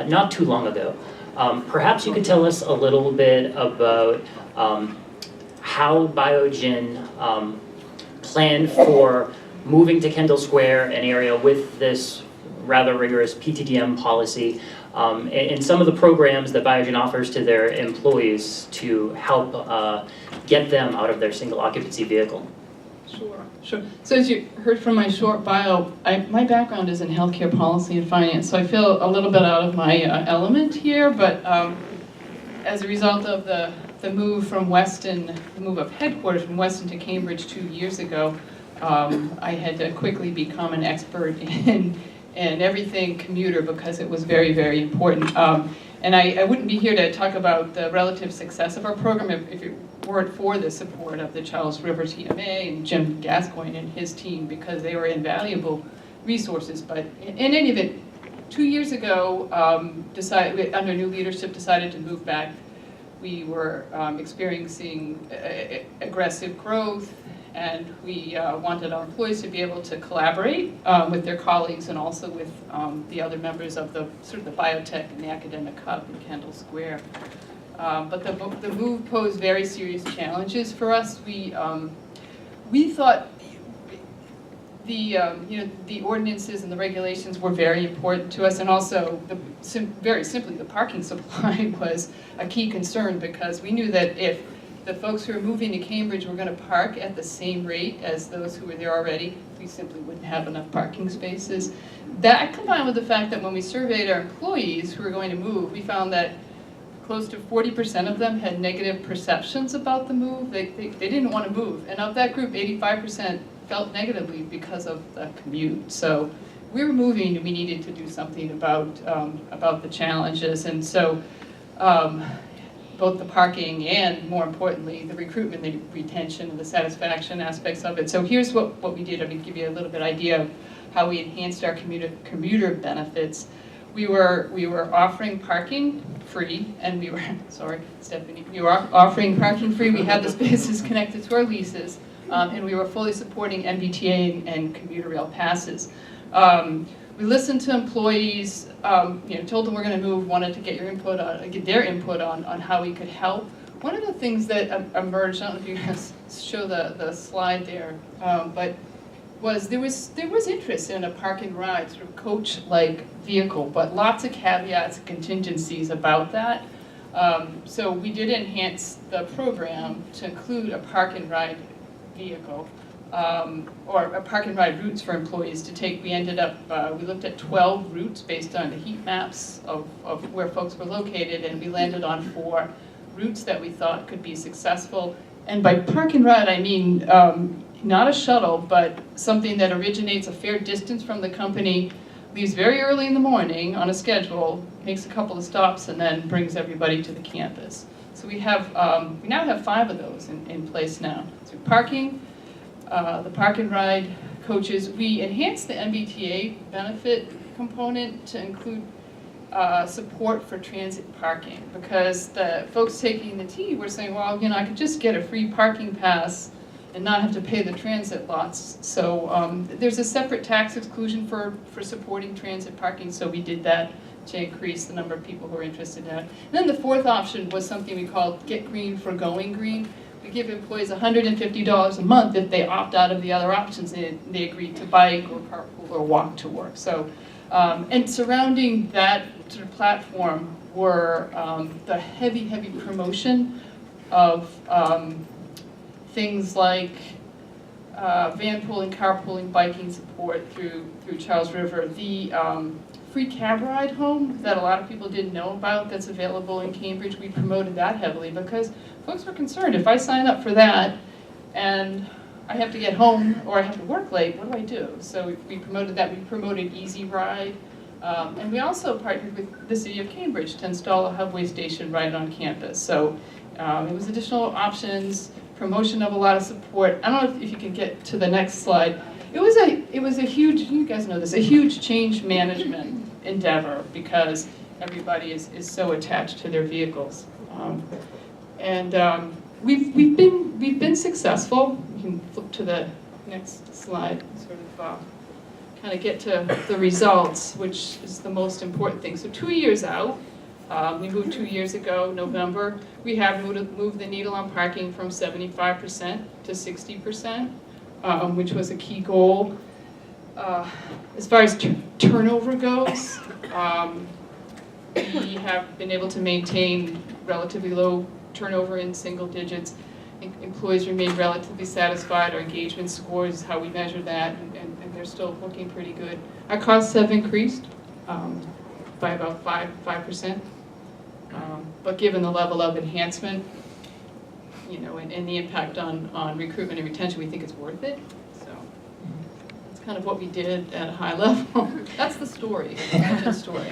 not too long ago. Perhaps you could tell us a little bit about how Biogen planned for moving to Kendall Square, an area with this rather rigorous PTDM policy, and some of the programs that Biogen offers to their employees to help get them out of their single occupancy vehicle. Sure. So as you heard from my short bio, my background is in healthcare policy and finance, so I feel a little bit out of my element here, but as a result of the move from Weston, the move of headquarters from Weston to Cambridge 2 years ago, I had to quickly become an expert in everything commuter because it was very, very important. And I wouldn't be here to talk about the relative success of our program if it weren't for the support of the Charles River TMA and Jim Gascoigne and his team, because they were invaluable resources. But in any event, 2 years ago, under new leadership, decided to move back. We were experiencing aggressive growth, and we wanted our employees to be able to collaborate with their colleagues and also with the other members of the sort of the biotech and the academic hub in Kendall Square. But the move posed very serious challenges for us. We thought the ordinances and the regulations were very important to us, and also very simply the parking supply was a key concern, because we knew that if the folks who are moving to Cambridge were going to park at the same rate as those who were there already, we simply wouldn't have enough parking spaces. That, combined with the fact that when we surveyed our employees who were going to move, we found that close to 40% of them had negative perceptions about the move. They didn't want to move. And of that group, 85% felt negatively because of the commute. So we were moving, and we needed to do something about the challenges. And so both the parking and, more importantly, the recruitment, the retention, and the satisfaction aspects of it. So here's what we did. I'm going to give you a little bit idea of how we enhanced our commuter benefits. We were offering parking free, and we were, sorry, Stephanie, we were offering parking free. We had the spaces connected to our leases, and we were fully supporting MBTA and commuter rail passes. We listened to employees, told them we're going to move, wanted to get their input on how we could help. One of the things that emerged, I don't know if you guys show the slide there, but there was interest in a park and ride, sort of coach-like vehicle, but lots of caveats and contingencies about that. So we did enhance the program to include a park and ride vehicle, or a park and ride routes for employees to take. We ended up, we looked at 12 routes based on the heat maps of where folks were located, and we landed on 4 routes that we thought could be successful. And by park and ride, I mean not a shuttle, but something that originates a fair distance from the company, leaves very early in the morning on a schedule, makes a couple of stops, and then brings everybody to the campus. So we now have 5 of those in place now. So parking, the park and ride coaches. We enhanced the MBTA benefit component to include support for transit parking, because the folks taking the T were saying, well, I could just get a free parking pass and not have to pay the transit lots. So there's a separate tax exclusion for supporting transit parking, so we did that to increase the number of people who are interested in it. And then the 4th option was something we called Get Green for Going Green. We give employees $150 a month if they opt out of the other options and they agree to bike or carpool or walk to work. So, and surrounding that sort of platform were the heavy promotion of things like van pooling, carpooling, biking support through Charles River. The free cab ride home that a lot of people didn't know about that's available in Cambridge, we promoted that heavily because folks were concerned. If I sign up for that and I have to get home or I have to work late, what do I do? So we promoted that. We promoted Easy Ride. And we also partnered with the City of Cambridge to install a Hubway station right on campus. So it was additional options, promotion of a lot of support. I don't know if you can get to the next slide. It was a huge, you guys know this, a huge change management endeavor because everybody is so attached to their vehicles. We've been successful. You can flip to the next slide. Sort of kind of get to the results, which is the most important thing. So 2 years out, we moved 2 years ago, November, we have moved the needle on parking from 75% to 60%, which was a key goal. As far as turnover goes, we have been able to maintain relatively low turnover in single digits. Employees remain relatively satisfied. Our engagement scores is how we measure that, and they're still looking pretty good. Our costs have increased by about 5%. But given the level of enhancement, you know, and the impact on recruitment and retention, we think it's worth it. So that's kind of what we did at a high level. That's the story, the story.